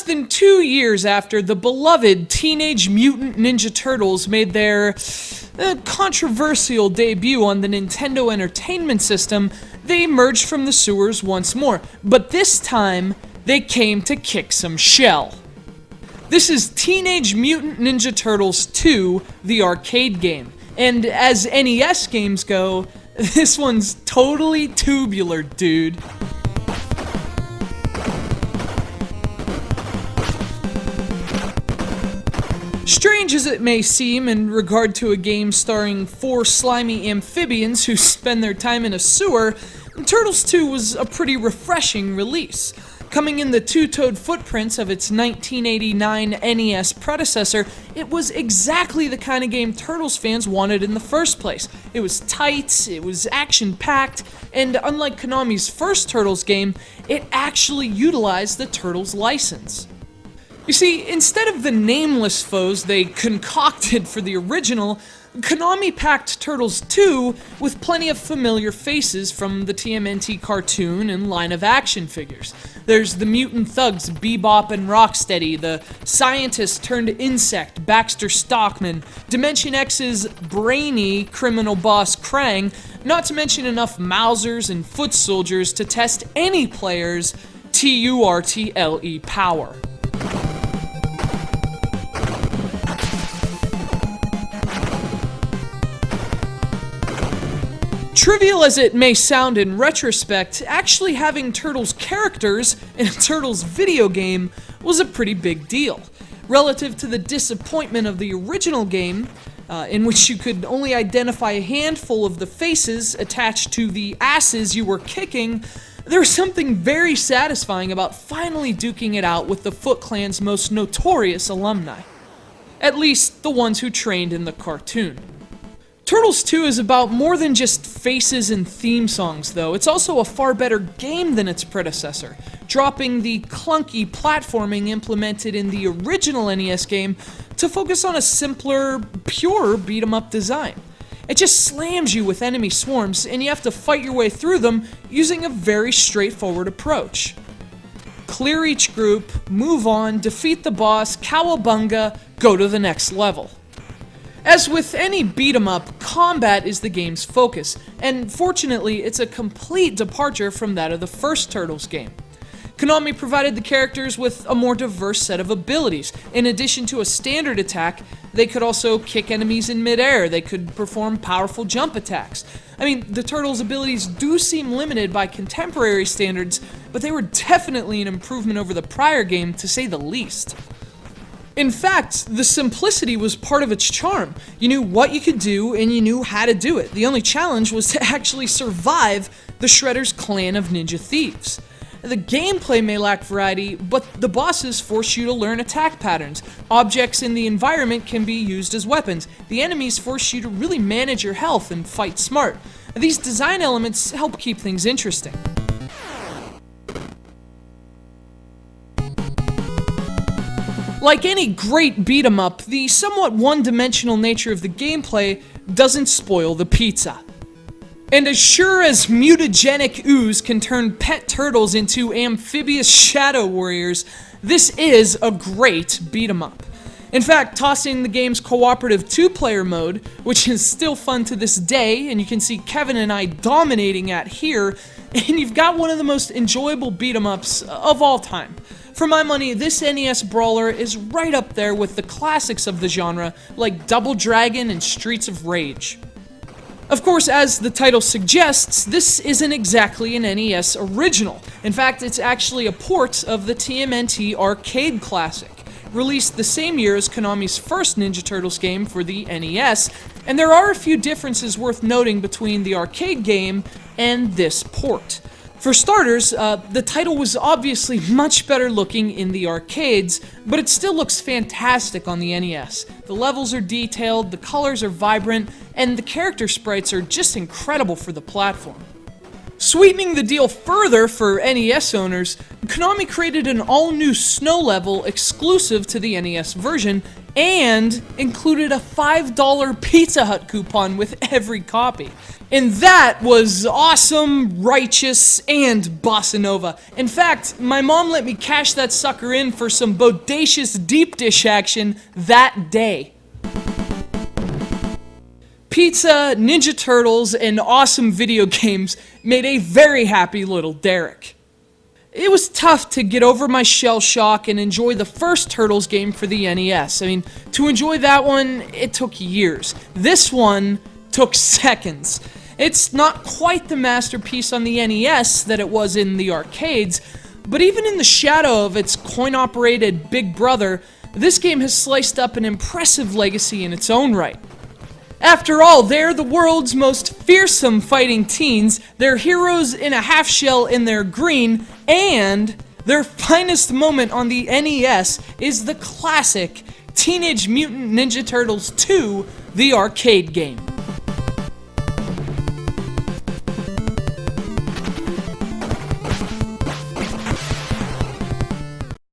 than 2 years after the beloved Teenage Mutant Ninja Turtles made their controversial debut on the Nintendo Entertainment System, they emerged from the sewers once more, but this time, they came to kick some shell. This is Teenage Mutant Ninja Turtles 2, the arcade game, and as NES games go, this one's totally tubular, dude. Strange as it may seem in regard to a game starring 4 slimy amphibians who spend their time in a sewer, Turtles 2 was a pretty refreshing release. Coming in the two-toed footprints of its 1989 NES predecessor, it was exactly the kind of game Turtles fans wanted in the first place. It was tight, it was action-packed, and unlike Konami's first Turtles game, it actually utilized the Turtles license. You see, instead of the nameless foes they concocted for the original, Konami packed Turtles 2 with plenty of familiar faces from the TMNT cartoon and line of action figures. There's the mutant thugs Bebop and Rocksteady, the scientist turned insect Baxter Stockman, Dimension X's brainy criminal boss Krang, not to mention enough Mousers and foot soldiers to test any player's TURTLE power. Trivial as it may sound in retrospect, actually having Turtles characters in a Turtles video game was a pretty big deal. Relative to the disappointment of the original game, in which you could only identify a handful of the faces attached to the asses you were kicking, there was something very satisfying about finally duking it out with the Foot Clan's most notorious alumni. At least, the ones who trained in the cartoon. Turtles 2 is about more than just faces and theme songs, though. It's also a far better game than its predecessor, dropping the clunky platforming implemented in the original NES game to focus on a simpler, pure beat-em-up design. It just slams you with enemy swarms, and you have to fight your way through them using a very straightforward approach. Clear each group, move on, defeat the boss, cowabunga, go to the next level. As with any beat-em-up, combat is the game's focus, and fortunately, it's a complete departure from that of the first Turtles game. Konami provided the characters with a more diverse set of abilities. In addition to a standard attack, they could also kick enemies in midair, they could perform powerful jump attacks. I mean, the Turtles' abilities do seem limited by contemporary standards, but they were definitely an improvement over the prior game, to say the least. In fact, the simplicity was part of its charm. You knew what you could do, and you knew how to do it. The only challenge was to actually survive the Shredder's clan of ninja thieves. The gameplay may lack variety, but the bosses force you to learn attack patterns. Objects in the environment can be used as weapons. The enemies force you to really manage your health and fight smart. These design elements help keep things interesting. Like any great beat-em-up, the somewhat one-dimensional nature of the gameplay doesn't spoil the pizza. And as sure as mutagenic ooze can turn pet turtles into amphibious shadow warriors, this is a great beat-em-up. In fact, tossing the game's cooperative 2-player mode, which is still fun to this day, and you can see Kevin and I dominating at here, and you've got one of the most enjoyable beat-em-ups of all time. For my money, this NES brawler is right up there with the classics of the genre, like Double Dragon and Streets of Rage. Of course, as the title suggests, this isn't exactly an NES original. In fact, it's actually a port of the TMNT arcade classic, released the same year as Konami's first Ninja Turtles game for the NES, and there are a few differences worth noting between the arcade game and this port. For starters, the title was obviously much better looking in the arcades, but it still looks fantastic on the NES. The levels are detailed, the colors are vibrant, and the character sprites are just incredible for the platform. Sweetening the deal further for NES owners, Konami created an all-new snow level exclusive to the NES version, and included a $5 Pizza Hut coupon with every copy. And that was awesome, righteous, and bossa nova. In fact, my mom let me cash that sucker in for some bodacious deep dish action that day. Pizza, Ninja Turtles, and awesome video games made a very happy little Derek. It was tough to get over my shell shock and enjoy the first Turtles game for the NES. I mean, to enjoy that one, it took years. This one took seconds. It's not quite the masterpiece on the NES that it was in the arcades, but even in the shadow of its coin-operated big brother, this game has sliced up an impressive legacy in its own right. After all, they're the world's most fearsome fighting teens, they're heroes in a half shell in their green, and their finest moment on the NES is the classic Teenage Mutant Ninja Turtles 2, the arcade game.